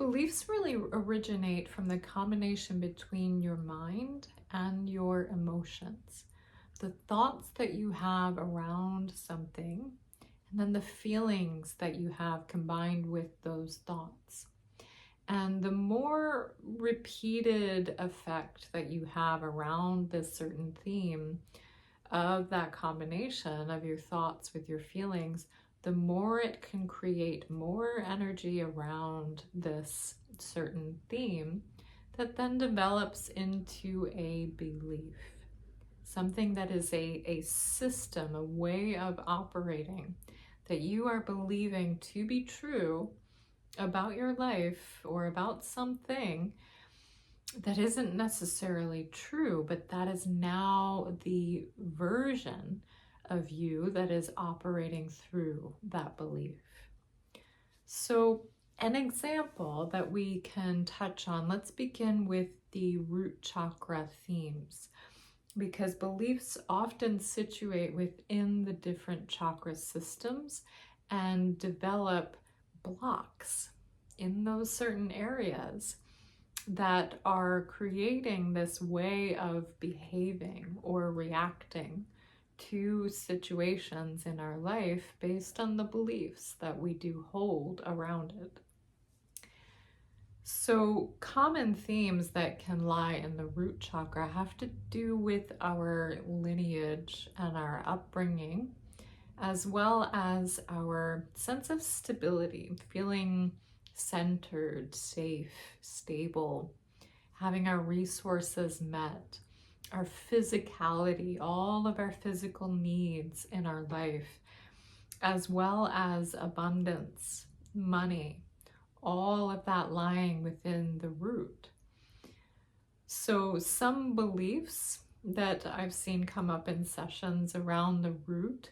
beliefs really originate from the combination between your mind and your emotions. The thoughts that you have around something, and then the feelings that you have combined with those thoughts. And the more repeated effect that you have around this certain theme of that combination of your thoughts with your feelings, the more it can create more energy around this certain theme that then develops into a belief. Something that is a system, a way of operating that you are believing to be true about your life or about something that isn't necessarily true, but that is now the version of you that is operating through that belief. So an example that we can touch on, let's begin with the root chakra themes, because beliefs often situate within the different chakra systems and develop blocks in those certain areas that are creating this way of behaving or reacting to situations in our life based on the beliefs that we do hold around it. So common themes that can lie in the root chakra have to do with our lineage and our upbringing, as well as our sense of stability, feeling centered, safe, stable, having our resources met, our physicality, all of our physical needs in our life, as well as abundance, money, all of that lying within the root. So some beliefs that I've seen come up in sessions around the root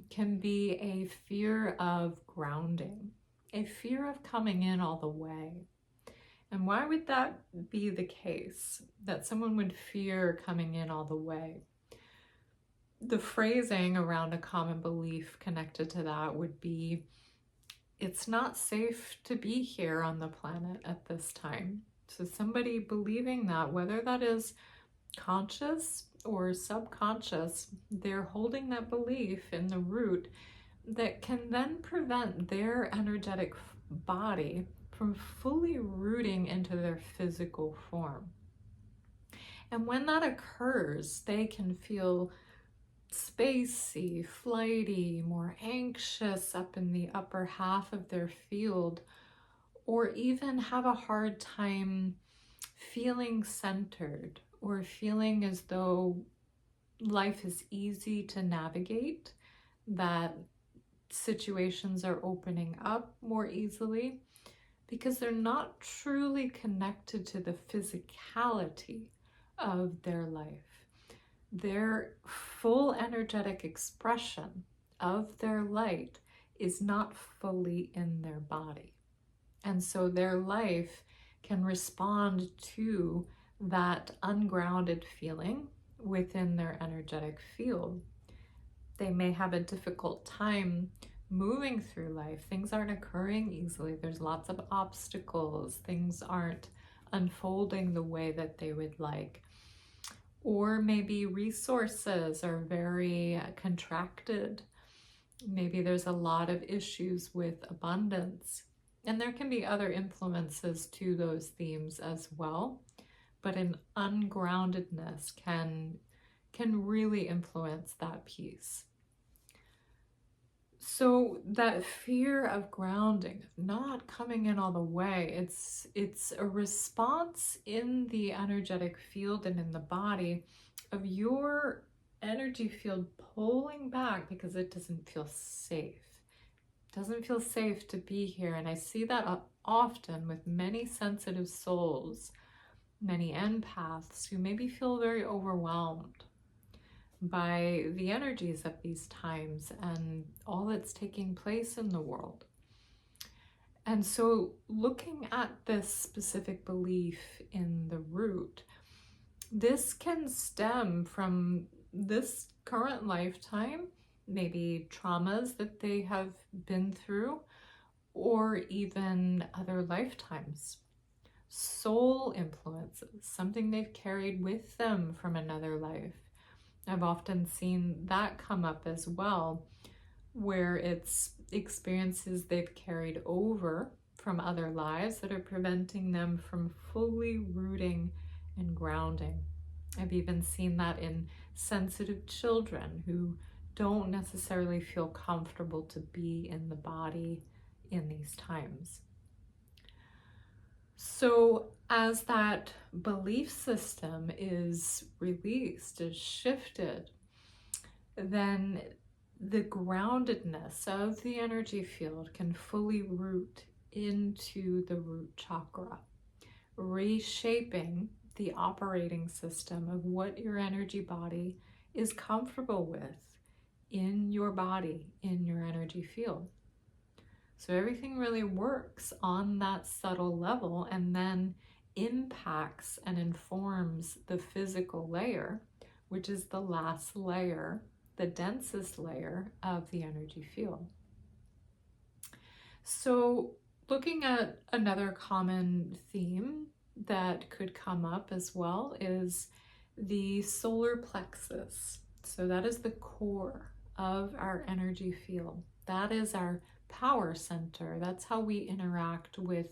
can be a fear of grounding, a fear of coming in all the way. And why would that be the case, that someone would fear coming in all the way? The phrasing around a common belief connected to that would be, it's not safe to be here on the planet at this time. So somebody believing that, whether that is conscious or subconscious, they're holding that belief in the root that can then prevent their energetic body from fully rooting into their physical form. And when that occurs, they can feel spacey, flighty, more anxious up in the upper half of their field, or even have a hard time feeling centered or feeling as though life is easy to navigate, that situations are opening up more easily, because they're not truly connected to the physicality of their life. Their full energetic expression of their light is not fully in their body. And so their life can respond to that ungrounded feeling within their energetic field. They may have a difficult time moving through life. Things aren't occurring easily. There's lots of obstacles. Things aren't unfolding the way that they would like. Or maybe resources are very contracted. Maybe there's a lot of issues with abundance. And there can be other influences to those themes as well. But an ungroundedness can really influence that piece. So that fear of grounding, not coming in all the way, it's a response in the energetic field and in the body of your energy field pulling back because it doesn't feel safe. It doesn't feel safe to be here. And I see that often with many sensitive souls, many empaths who maybe feel very overwhelmed by the energies of these times and all that's taking place in the world. And so looking at this specific belief in the root, this can stem from this current lifetime, maybe traumas that they have been through, or even other lifetimes. Soul influences, something they've carried with them from another life. I've often seen that come up as well, where it's experiences they've carried over from other lives that are preventing them from fully rooting and grounding. I've even seen that in sensitive children who don't necessarily feel comfortable to be in the body in these times. So as that belief system is released, is shifted, then the groundedness of the energy field can fully root into the root chakra, reshaping the operating system of what your energy body is comfortable with in your body, in your energy field. So everything really works on that subtle level and then impacts and informs the physical layer, which is the last layer, the densest layer of the energy field. So looking at another common theme that could come up as well is the solar plexus. So that is the core of our energy field. That is our power center. That's how we interact with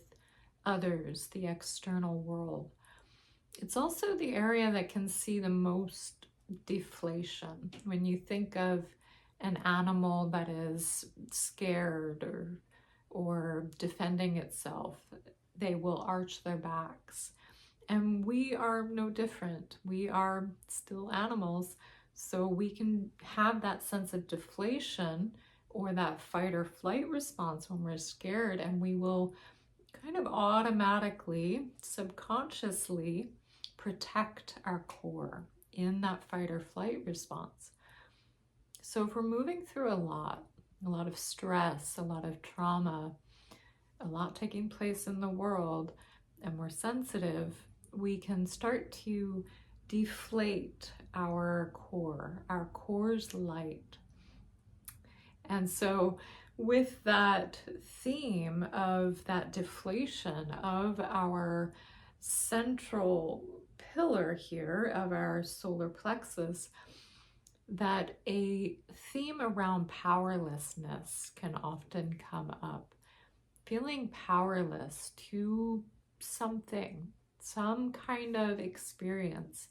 others, the external world. It's also the area that can see the most deflation. When you think of an animal that is scared or defending itself, they will arch their backs. And we are no different. We are still animals, so we can have that sense of deflation or that fight or flight response when we're scared, and we will kind of automatically, subconsciously protect our core in that fight or flight response. So if we're moving through a lot of stress, a lot of trauma, a lot taking place in the world, and we're sensitive, we can start to deflate our core's light. And so with that theme of that deflation of our central pillar here of our solar plexus, that a theme around powerlessness can often come up. Feeling powerless to something, some kind of experience,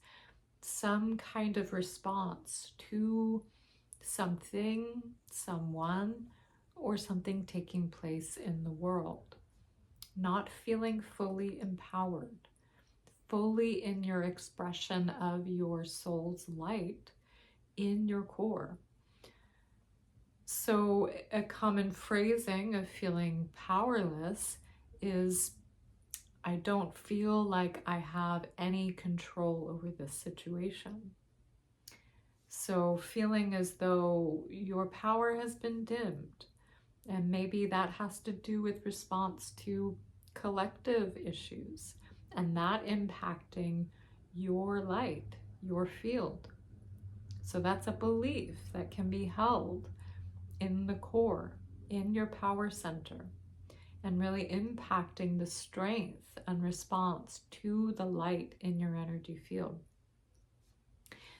some kind of response to something, someone, or something taking place in the world. Not feeling fully empowered, fully in your expression of your soul's light in your core. So a common phrasing of feeling powerless is, I don't feel like I have any control over this situation. So feeling as though your power has been dimmed, and maybe that has to do with response to collective issues, and that impacting your light, your field. So that's a belief that can be held in the core, in your power center, and really impacting the strength and response to the light in your energy field.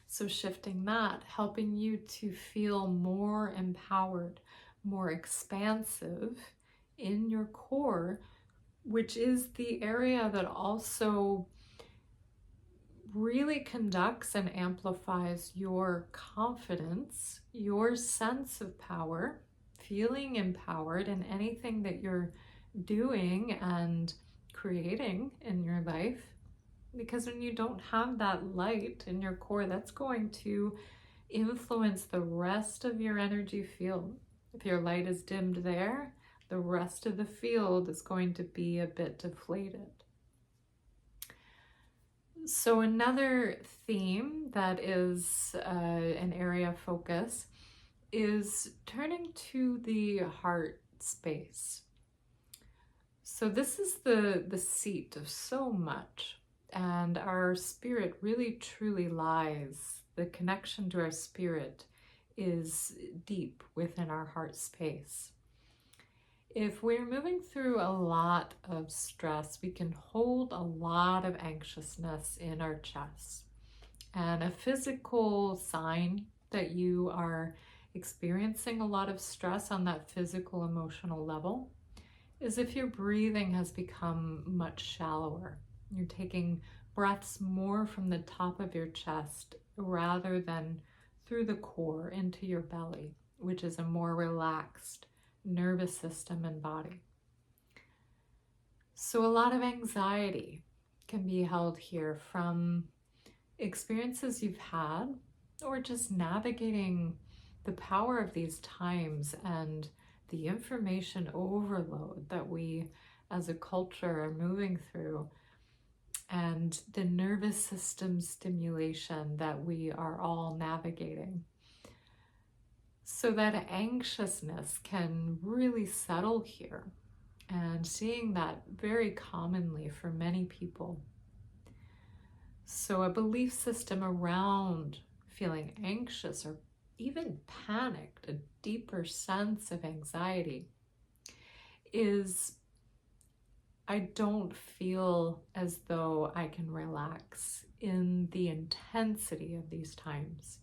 So shifting that, helping you to feel more empowered, more expansive in your core, which is the area that also really conducts and amplifies your confidence, your sense of power, feeling empowered in anything that you're doing and creating in your life. Because when you don't have that light in your core, that's going to influence the rest of your energy field. If your light is dimmed there, the rest of the field is going to be a bit deflated. So another theme that is an area of focus is turning to the heart space. So this is the seat of so much. And our spirit really truly lies, the connection to our spirit is deep within our heart space. If we're moving through a lot of stress, we can hold a lot of anxiousness in our chest. And a physical sign that you are experiencing a lot of stress on that physical emotional level is if your breathing has become much shallower. You're taking breaths more from the top of your chest rather than through the core into your belly, which is a more relaxed nervous system and body. So a lot of anxiety can be held here from experiences you've had, or just navigating the power of these times and the information overload that we as a culture are moving through, and the nervous system stimulation that we are all navigating. So that anxiousness can really settle here, and seeing that very commonly for many people. So a belief system around feeling anxious or even panicked, a deeper sense of anxiety, is I don't feel as though I can relax in the intensity of these times.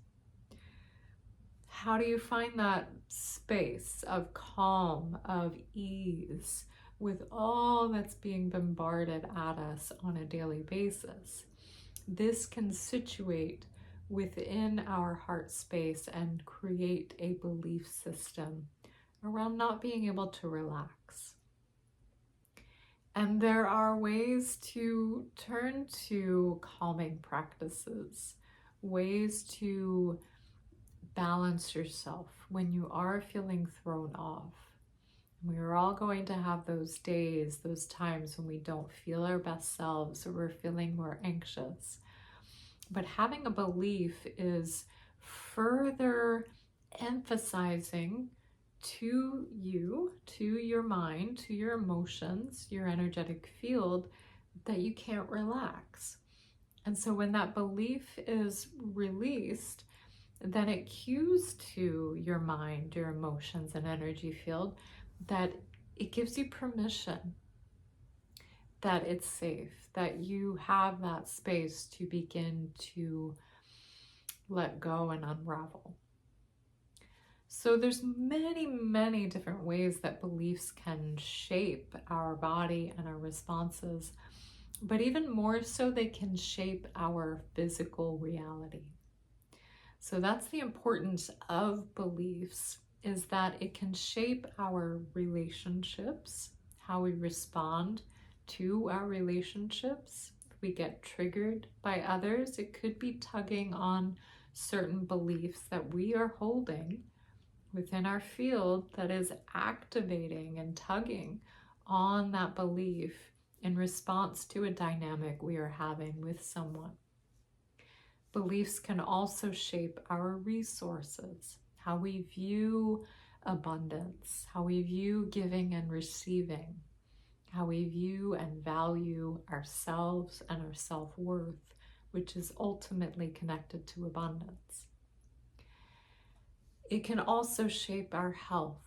How do you find that space of calm, of ease, with all that's being bombarded at us on a daily basis? This can situate within our heart space and create a belief system around not being able to relax. And there are ways to turn to calming practices, ways to balance yourself when you are feeling thrown off. We are all going to have those days, those times when we don't feel our best selves or we're feeling more anxious. But having a belief is further emphasizing to you, to your mind, to your emotions, your energetic field, that you can't relax. And so when that belief is released, then it cues to your mind, your emotions, and energy field that it gives you permission, that it's safe, that you have that space to begin to let go and unravel. So there's many, many different ways that beliefs can shape our body and our responses, but even more so, they can shape our physical reality. So that's the importance of beliefs, is that it can shape our relationships, how we respond to our relationships. If we get triggered by others, it could be tugging on certain beliefs that we are holding within our field that is activating and tugging on that belief in response to a dynamic we are having with someone. Beliefs can also shape our resources, how we view abundance, how we view giving and receiving, how we view and value ourselves and our self-worth, which is ultimately connected to abundance. It can also shape our health.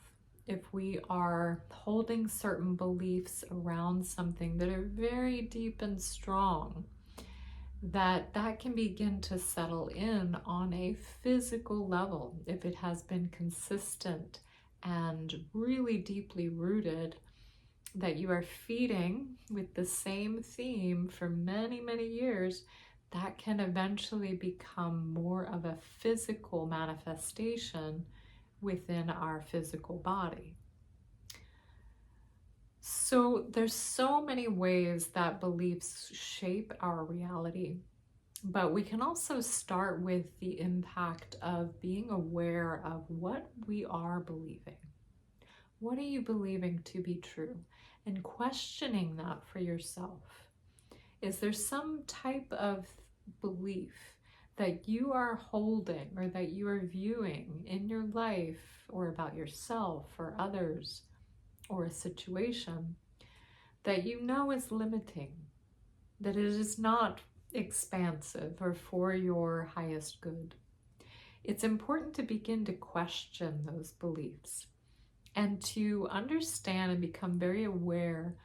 If we are holding certain beliefs around something that are very deep and strong, that can begin to settle in on a physical level. If it has been consistent and really deeply rooted, that you are feeding with the same theme for many, many years, that can eventually become more of a physical manifestation within our physical body. So there's so many ways that beliefs shape our reality, but we can also start with the impact of being aware of what we are believing. What are you believing to be true? And questioning that for yourself. Is there some type of belief that you are holding or that you are viewing in your life or about yourself or others or a situation that you know is limiting, that it is not expansive or for your highest good? It's important to begin to question those beliefs and to understand and become very aware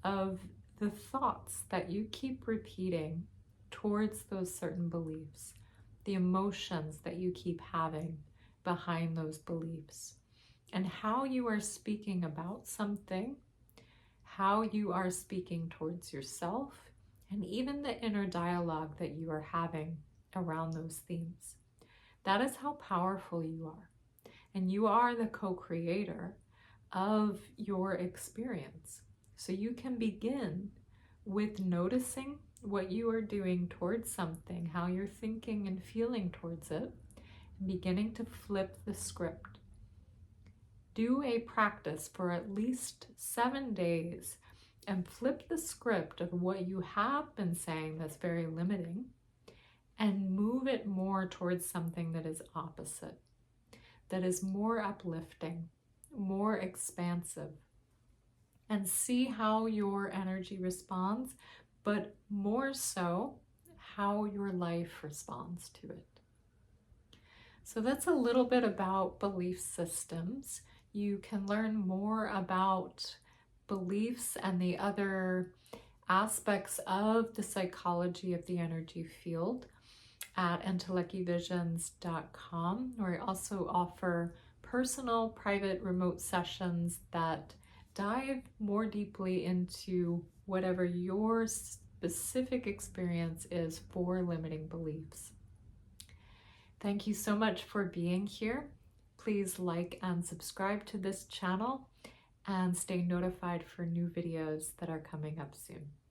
of the thoughts that you keep repeating towards those certain beliefs, the emotions that you keep having behind those beliefs, and how you are speaking about something, how you are speaking towards yourself, and even the inner dialogue that you are having around those themes. That is how powerful you are. And you are the co-creator of your experience. So you can begin with noticing what you are doing towards something, how you're thinking and feeling towards it, and beginning to flip the script. Do a practice for at least 7 days and flip the script of what you have been saying that's very limiting and move it more towards something that is opposite, that is more uplifting, more expansive, and see how your energy responds, but more so how your life responds to it. So that's a little bit about belief systems. You can learn more about beliefs and the other aspects of the psychology of the energy field at entelechyvisions.com, where I also offer personal, private, remote sessions that dive more deeply into whatever your specific experience is for limiting beliefs. Thank you so much for being here. Please like and subscribe to this channel and stay notified for new videos that are coming up soon.